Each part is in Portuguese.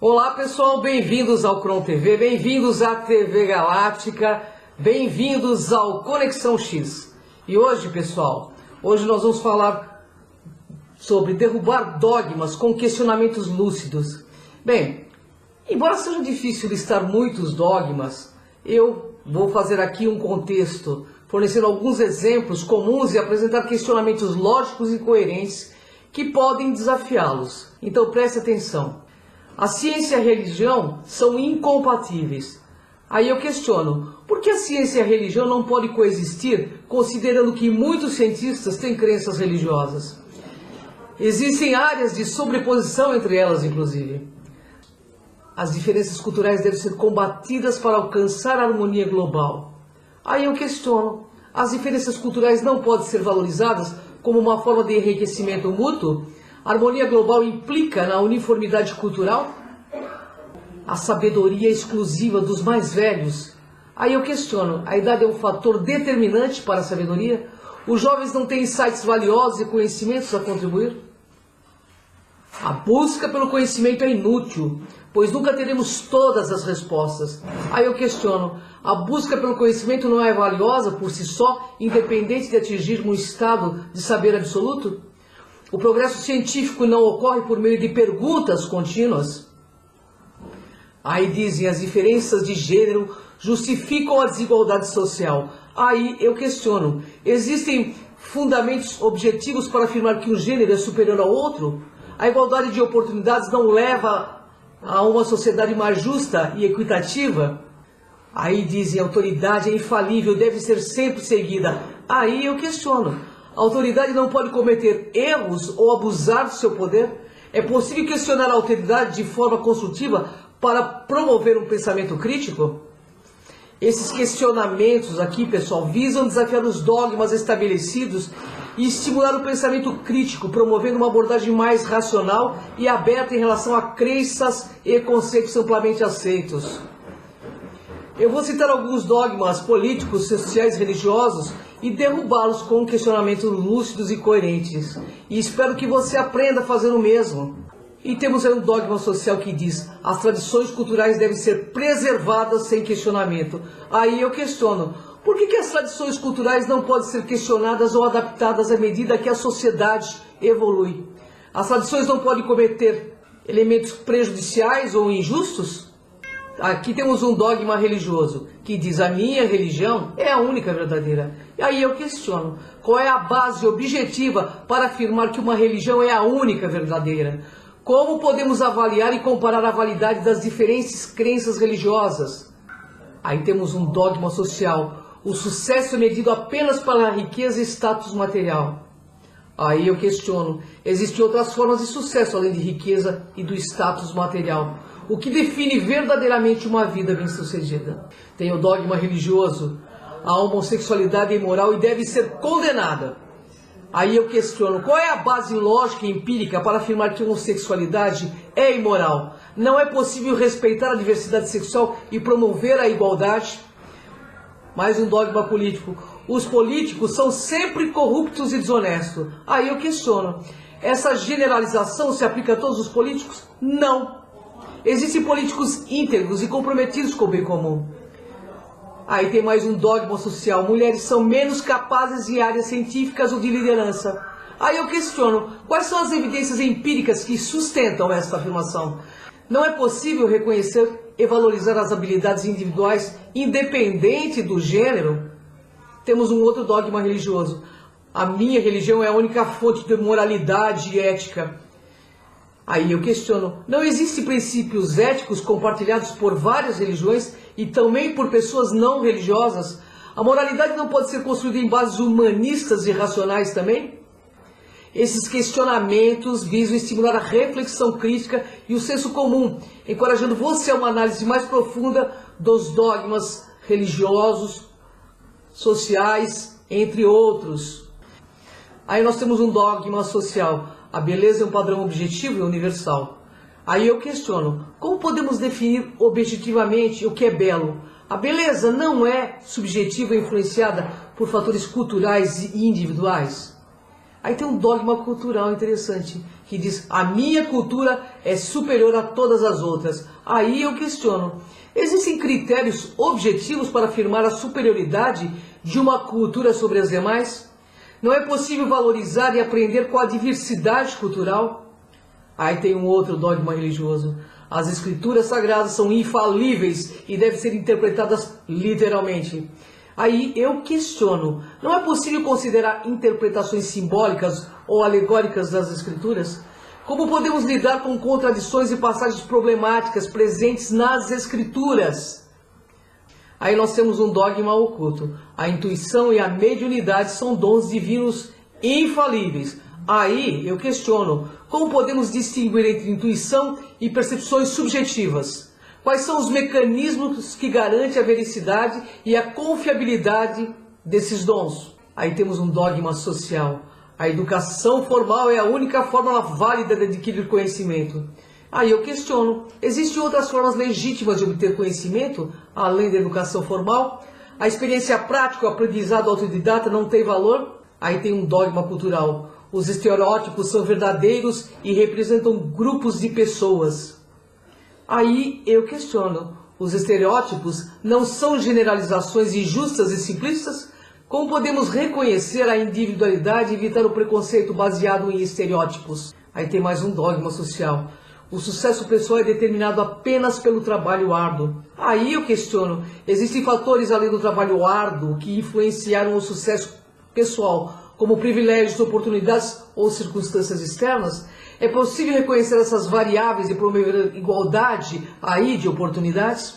Olá pessoal, bem-vindos ao Cron TV, bem-vindos à TV Galáctica, bem-vindos ao Conexão X. E hoje, pessoal, hoje nós vamos falar sobre derrubar dogmas com questionamentos lúcidos. Bem, embora seja difícil listar muitos dogmas, eu vou fazer aqui um contexto, fornecendo alguns exemplos comuns e apresentar questionamentos lógicos e coerentes que podem desafiá-los. Então preste atenção. A ciência e a religião são incompatíveis. Aí eu questiono, por que a ciência e a religião não podem coexistir, considerando que muitos cientistas têm crenças religiosas? Existem áreas de sobreposição entre elas, inclusive. As diferenças culturais devem ser combatidas para alcançar a harmonia global. Aí eu questiono, as diferenças culturais não podem ser valorizadas como uma forma de enriquecimento mútuo? A harmonia global implica na uniformidade cultural? A sabedoria exclusiva dos mais velhos? Aí eu questiono, a idade é um fator determinante para a sabedoria? Os jovens não têm insights valiosos e conhecimentos a contribuir? A busca pelo conhecimento é inútil, pois nunca teremos todas as respostas. Aí eu questiono, a busca pelo conhecimento não é valiosa por si só, independente de atingir um estado de saber absoluto? O progresso científico não ocorre por meio de perguntas contínuas? Aí dizem, as diferenças de gênero justificam a desigualdade social. Aí eu questiono, existem fundamentos objetivos para afirmar que um gênero é superior ao outro? A igualdade de oportunidades não leva a uma sociedade mais justa e equitativa? Aí dizem, a autoridade é infalível, deve ser sempre seguida. Aí eu questiono, a autoridade não pode cometer erros ou abusar do seu poder? É possível questionar a autoridade de forma construtiva para promover um pensamento crítico? Esses questionamentos aqui, pessoal, visam desafiar os dogmas estabelecidos e estimular o pensamento crítico, promovendo uma abordagem mais racional e aberta em relação a crenças e conceitos amplamente aceitos. Eu vou citar alguns dogmas políticos, sociais, religiosos e derrubá-los com questionamentos lúcidos e coerentes. E espero que você aprenda a fazer o mesmo. E temos aí um dogma social que diz, as tradições culturais devem ser preservadas sem questionamento. Aí eu questiono, por que as tradições culturais não podem ser questionadas ou adaptadas à medida que a sociedade evolui? As tradições não podem cometer elementos prejudiciais ou injustos? Aqui temos um dogma religioso que diz, a minha religião é a única verdadeira. E aí eu questiono, qual é a base objetiva para afirmar que uma religião é a única verdadeira? Como podemos avaliar e comparar a validade das diferentes crenças religiosas? Aí temos um dogma social, o sucesso é medido apenas pela riqueza e status material. Aí eu questiono, existem outras formas de sucesso além de riqueza e do status material. O que define verdadeiramente uma vida bem-sucedida? Tem o dogma religioso, a homossexualidade é imoral e deve ser condenada. Aí eu questiono, qual é a base lógica e empírica para afirmar que a homossexualidade é imoral? Não é possível respeitar a diversidade sexual e promover a igualdade? Mais um dogma político, os políticos são sempre corruptos e desonestos. Aí eu questiono, essa generalização se aplica a todos os políticos? Não. Existem políticos íntegros e comprometidos com o bem comum. Aí tem mais um dogma social, mulheres são menos capazes em áreas científicas ou de liderança. Aí eu questiono, quais são as evidências empíricas que sustentam essa afirmação? Não é possível reconhecer e valorizar as habilidades individuais independente do gênero? Temos um outro dogma religioso, a minha religião é a única fonte de moralidade e ética. Aí eu questiono, não existem princípios éticos compartilhados por várias religiões e também por pessoas não religiosas? A moralidade não pode ser construída em bases humanistas e racionais também? Esses questionamentos visam estimular a reflexão crítica e o senso comum, encorajando você a uma análise mais profunda dos dogmas religiosos, sociais, entre outros. Aí nós temos um dogma social, a beleza é um padrão objetivo e universal. Aí eu questiono, como podemos definir objetivamente o que é belo? A beleza não é subjetiva e influenciada por fatores culturais e individuais? Aí tem um dogma cultural interessante, que diz, a minha cultura é superior a todas as outras. Aí eu questiono, existem critérios objetivos para afirmar a superioridade de uma cultura sobre as demais? Não é possível valorizar e aprender com a diversidade cultural? Aí tem um outro dogma religioso. As escrituras sagradas são infalíveis e devem ser interpretadas literalmente. Aí eu questiono, não é possível considerar interpretações simbólicas ou alegóricas das escrituras? Como podemos lidar com contradições e passagens problemáticas presentes nas escrituras? Aí nós temos um dogma oculto. A intuição e a mediunidade são dons divinos infalíveis. Aí eu questiono, como podemos distinguir entre intuição e percepções subjetivas? Quais são os mecanismos que garantem a veracidade e a confiabilidade desses dons? Aí temos um dogma social. A educação formal é a única forma válida de adquirir conhecimento. Aí eu questiono, existem outras formas legítimas de obter conhecimento, além da educação formal? A experiência prática, o aprendizado autodidata não tem valor? Aí tem um dogma cultural. Os estereótipos são verdadeiros e representam grupos de pessoas. Aí eu questiono, os estereótipos não são generalizações injustas e simplistas? Como podemos reconhecer a individualidade e evitar o preconceito baseado em estereótipos? Aí tem mais um dogma social. O sucesso pessoal é determinado apenas pelo trabalho árduo. Aí eu questiono, existem fatores além do trabalho árduo que influenciaram o sucesso pessoal, como privilégios, oportunidades ou circunstâncias externas? É possível reconhecer essas variáveis e promover igualdade aí de oportunidades?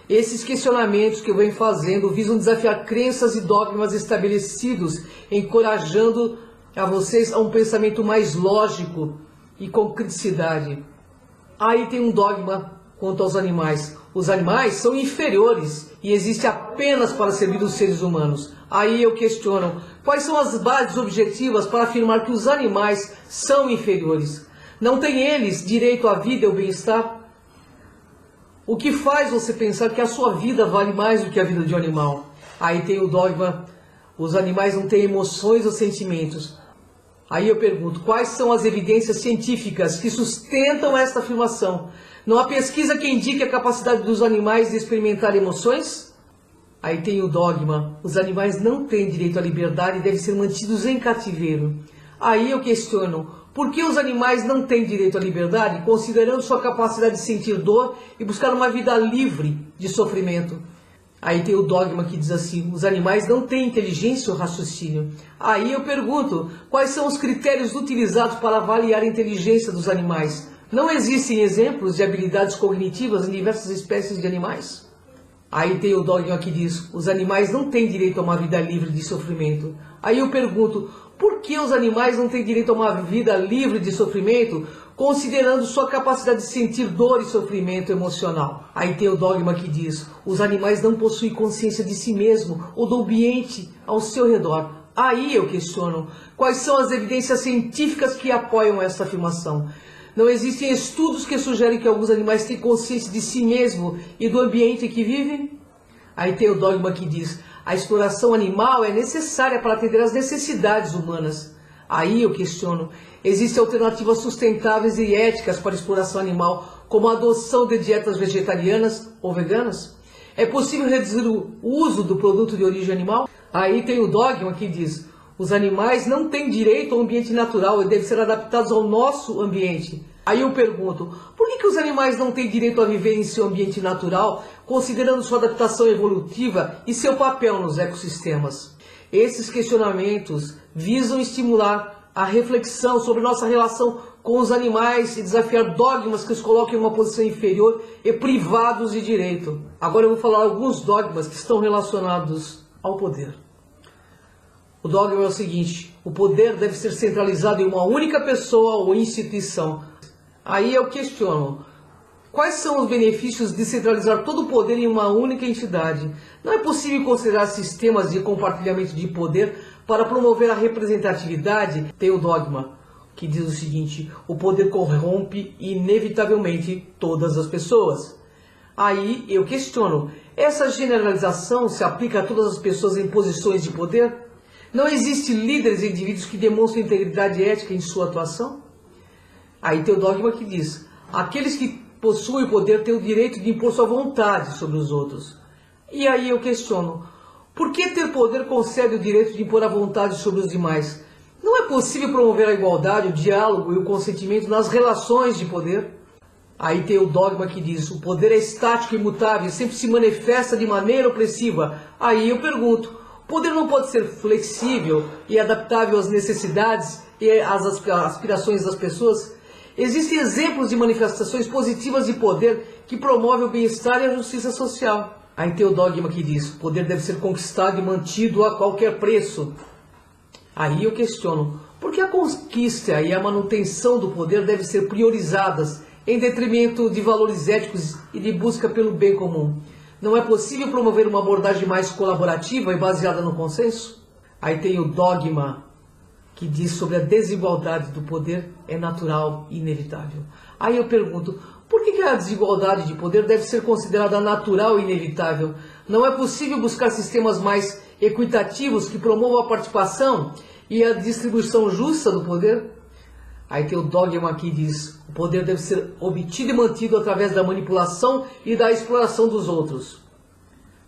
Esses questionamentos que eu venho fazendo visam desafiar crenças e dogmas estabelecidos, encorajando a vocês a um pensamento mais lógico e com criticidade. Aí tem um dogma quanto aos animais. Os animais são inferiores e existem apenas para servir os seres humanos. Aí eu questiono, quais são as bases objetivas para afirmar que os animais são inferiores? Não têm eles direito à vida e ao bem-estar? O que faz você pensar que a sua vida vale mais do que a vida de um animal? Aí tem o dogma, os animais não têm emoções ou sentimentos. Aí eu pergunto, quais são as evidências científicas que sustentam esta afirmação? Não há pesquisa que indique a capacidade dos animais de experimentar emoções? Aí tem o dogma, os animais não têm direito à liberdade e devem ser mantidos em cativeiro. Aí eu questiono, por que os animais não têm direito à liberdade, considerando sua capacidade de sentir dor e buscar uma vida livre de sofrimento? Aí tem o dogma que diz assim, os animais não têm inteligência ou raciocínio. Aí eu pergunto, quais são os critérios utilizados para avaliar a inteligência dos animais? Não existem exemplos de habilidades cognitivas em diversas espécies de animais? Aí tem o dogma que diz, os animais não têm direito a uma vida livre de sofrimento. Aí eu pergunto, por que os animais não têm direito a uma vida livre de sofrimento, considerando sua capacidade de sentir dor e sofrimento emocional? Aí tem o dogma que diz, os animais não possuem consciência de si mesmo ou do ambiente ao seu redor. Aí eu questiono, quais são as evidências científicas que apoiam essa afirmação? Não existem estudos que sugerem que alguns animais têm consciência de si mesmo e do ambiente em que vivem? Aí tem o dogma que diz, a exploração animal é necessária para atender às necessidades humanas. Aí eu questiono, existem alternativas sustentáveis e éticas para a exploração animal, como a adoção de dietas vegetarianas ou veganas? É possível reduzir o uso do produto de origem animal? Aí tem o dogma que diz, os animais não têm direito ao ambiente natural e devem ser adaptados ao nosso ambiente. Aí eu pergunto, por que os animais não têm direito a viver em seu ambiente natural, considerando sua adaptação evolutiva e seu papel nos ecossistemas? Esses questionamentos visam estimular a reflexão sobre nossa relação com os animais e desafiar dogmas que os colocam em uma posição inferior e privados de direito. Agora eu vou falar alguns dogmas que estão relacionados ao poder. O dogma é o seguinte, o poder deve ser centralizado em uma única pessoa ou instituição. Aí eu questiono, quais são os benefícios de centralizar todo o poder em uma única entidade? Não é possível considerar sistemas de compartilhamento de poder para promover a representatividade? Tem o dogma que diz o seguinte, o poder corrompe inevitavelmente todas as pessoas. Aí eu questiono, essa generalização se aplica a todas as pessoas em posições de poder? Não existem líderes e indivíduos que demonstram integridade ética em sua atuação? Aí tem o dogma que diz: aqueles que possuem poder têm o direito de impor sua vontade sobre os outros. E aí eu questiono: por que ter poder concede o direito de impor a vontade sobre os demais? Não é possível promover a igualdade, o diálogo e o consentimento nas relações de poder? Aí tem o dogma que diz: o poder é estático e imutável, sempre se manifesta de maneira opressiva. Aí eu pergunto: o poder não pode ser flexível e adaptável às necessidades e às aspirações das pessoas? Existem exemplos de manifestações positivas de poder que promovem o bem-estar e a justiça social. Aí tem o dogma que diz: o poder deve ser conquistado e mantido a qualquer preço. Aí eu questiono: por que a conquista e a manutenção do poder devem ser priorizadas em detrimento de valores éticos e de busca pelo bem comum? Não é possível promover uma abordagem mais colaborativa e baseada no consenso? Aí tem o dogma que diz sobre a desigualdade do poder é natural e inevitável. Aí eu pergunto: por que a desigualdade de poder deve ser considerada natural e inevitável? Não é possível buscar sistemas mais equitativos que promovam a participação e a distribuição justa do poder? Aí tem o dogma que diz: o poder deve ser obtido e mantido através da manipulação e da exploração dos outros.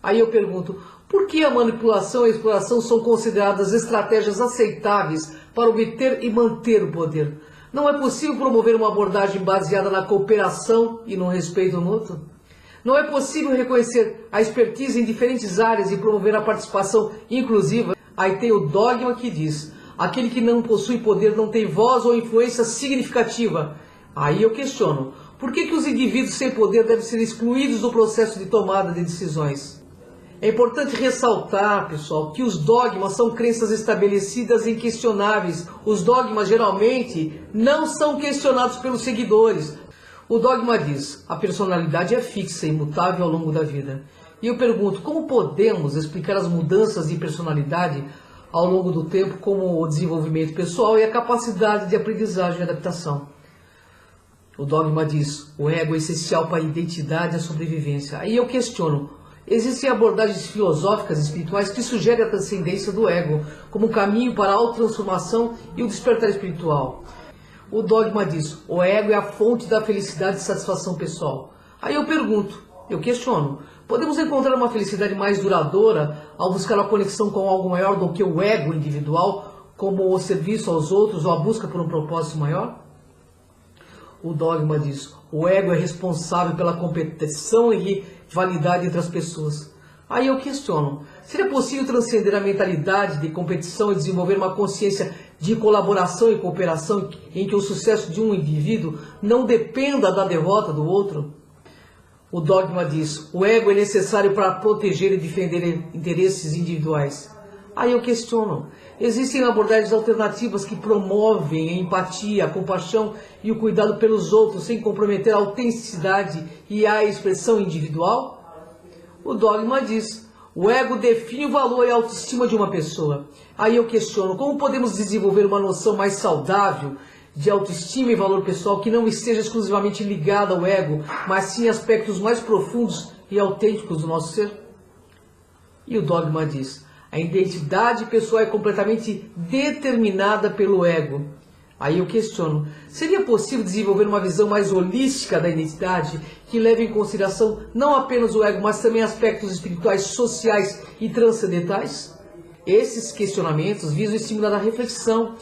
Aí eu pergunto: por que a manipulação e a exploração são consideradas estratégias aceitáveis para obter e manter o poder? Não é possível promover uma abordagem baseada na cooperação e no respeito mútuo? Não é possível reconhecer a expertise em diferentes áreas e promover a participação inclusiva? Aí tem o dogma que diz: aquele que não possui poder não tem voz ou influência significativa. Aí eu questiono: por que os indivíduos sem poder devem ser excluídos do processo de tomada de decisões? É importante ressaltar, pessoal, que os dogmas são crenças estabelecidas e inquestionáveis. Os dogmas geralmente não são questionados pelos seguidores. O dogma diz: a personalidade é fixa e imutável ao longo da vida. E eu pergunto: como podemos explicar as mudanças de personalidade ao longo do tempo, como o desenvolvimento pessoal e a capacidade de aprendizagem e adaptação? O dogma diz: o ego é essencial para a identidade e a sobrevivência. Aí eu questiono: existem abordagens filosóficas e espirituais que sugerem a transcendência do ego como um caminho para a autotransformação e o despertar espiritual. O dogma diz: o ego é a fonte da felicidade e satisfação pessoal. Aí eu pergunto, eu questiono: podemos encontrar uma felicidade mais duradoura ao buscar a conexão com algo maior do que o ego individual, como o serviço aos outros ou a busca por um propósito maior? O dogma diz: o ego é responsável pela competição e rivalidade entre as pessoas. Aí eu questiono: seria possível transcender a mentalidade de competição e desenvolver uma consciência de colaboração e cooperação em que o sucesso de um indivíduo não dependa da derrota do outro? O dogma diz: o ego é necessário para proteger e defender interesses individuais. Aí eu questiono: existem abordagens alternativas que promovem a empatia, a compaixão e o cuidado pelos outros sem comprometer a autenticidade e a expressão individual? O dogma diz: o ego define o valor e a autoestima de uma pessoa. Aí eu questiono: como podemos desenvolver uma noção mais saudável de autoestima e valor pessoal que não esteja exclusivamente ligada ao ego, mas sim aspectos mais profundos e autênticos do nosso ser? E o dogma diz: a identidade pessoal é completamente determinada pelo ego. Aí eu questiono: seria possível desenvolver uma visão mais holística da identidade, que leve em consideração não apenas o ego, mas também aspectos espirituais, sociais e transcendentais? Esses questionamentos visam estimular a reflexão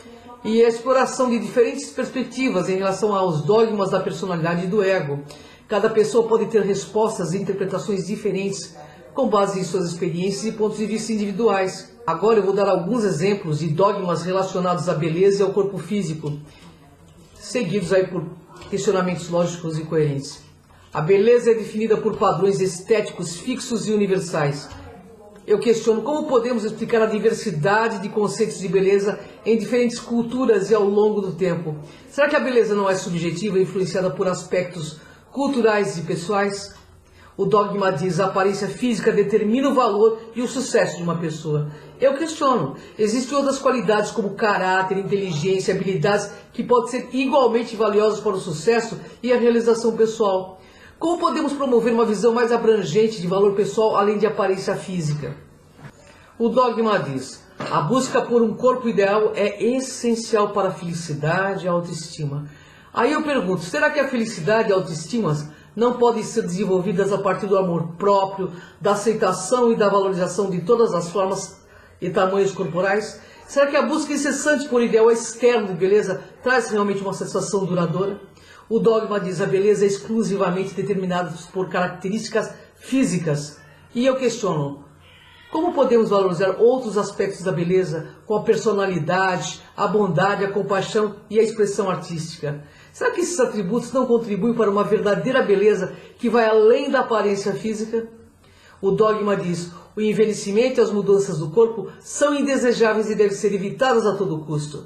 e a exploração de diferentes perspectivas em relação aos dogmas da personalidade e do ego. Cada pessoa pode ter respostas e interpretações diferentes com base em suas experiências e pontos de vista individuais. Agora eu vou dar alguns exemplos de dogmas relacionados à beleza e ao corpo físico, seguidos aí por questionamentos lógicos e coerentes. A beleza é definida por padrões estéticos fixos e universais. Eu questiono: como podemos explicar a diversidade de conceitos de beleza em diferentes culturas e ao longo do tempo? Será que a beleza não é subjetiva e influenciada por aspectos culturais e pessoais? O dogma diz: a aparência física determina o valor e o sucesso de uma pessoa. Eu questiono: existem outras qualidades como caráter, inteligência, habilidades que podem ser igualmente valiosas para o sucesso e a realização pessoal. Como podemos promover uma visão mais abrangente de valor pessoal além de aparência física? O dogma diz: A busca por um corpo ideal é essencial para a felicidade e a autoestima. Aí eu pergunto, será que a felicidade e a autoestima não podem ser desenvolvidas a partir do amor próprio, da aceitação e da valorização de todas as formas e tamanhos corporais? Será que a busca incessante por ideal externo de beleza traz realmente uma satisfação duradoura? O dogma diz que a beleza é exclusivamente determinada por características físicas. E eu questiono, como podemos valorizar outros aspectos da beleza, com a personalidade, a bondade, a compaixão e a expressão artística? Será que esses atributos não contribuem para uma verdadeira beleza que vai além da aparência física? O dogma diz, o envelhecimento e as mudanças do corpo são indesejáveis e devem ser evitadas a todo custo.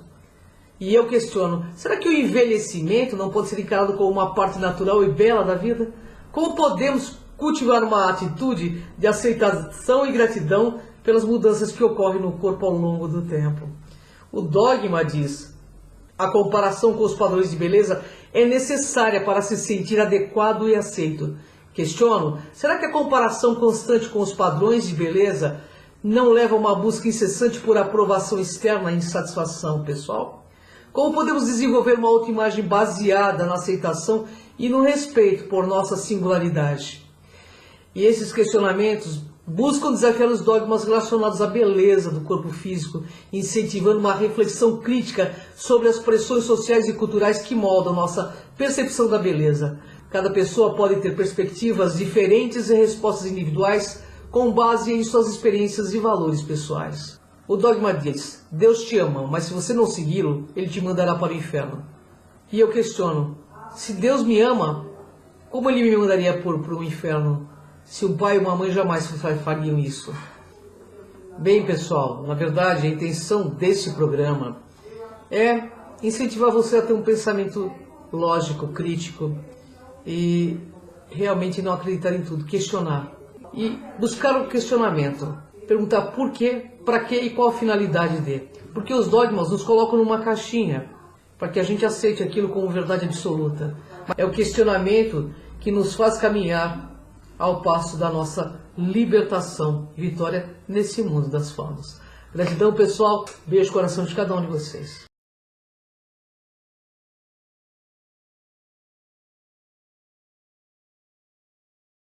E eu questiono, será que o envelhecimento não pode ser encarado como uma parte natural e bela da vida? Como podemos cultivar uma atitude de aceitação e gratidão pelas mudanças que ocorrem no corpo ao longo do tempo? O dogma diz, a comparação com os padrões de beleza é necessária para se sentir adequado e aceito. Questiono, será que a comparação constante com os padrões de beleza não leva a uma busca incessante por aprovação externa e insatisfação pessoal? Como podemos desenvolver uma autoimagem baseada na aceitação e no respeito por nossa singularidade? E esses questionamentos buscam desafiar os dogmas relacionados à beleza do corpo físico, incentivando uma reflexão crítica sobre as pressões sociais e culturais que moldam nossa percepção da beleza. Cada pessoa pode ter perspectivas diferentes e respostas individuais com base em suas experiências e valores pessoais. O dogma diz, Deus te ama, mas se você não segui-lo, Ele te mandará para o inferno. E eu questiono, se Deus me ama, como Ele me mandaria para o inferno? Se um pai e uma mãe jamais fariam isso. Bem, pessoal, na verdade a intenção desse programa é incentivar você a ter um pensamento lógico, crítico e realmente não acreditar em tudo, questionar. E buscar o questionamento, perguntar por quê, para quê e qual a finalidade dele. Porque os dogmas nos colocam numa caixinha, para que a gente aceite aquilo como verdade absoluta. É o questionamento que nos faz caminhar ao passo da nossa libertação e vitória nesse mundo das formas. Gratidão, pessoal. Beijo no coração de cada um de vocês.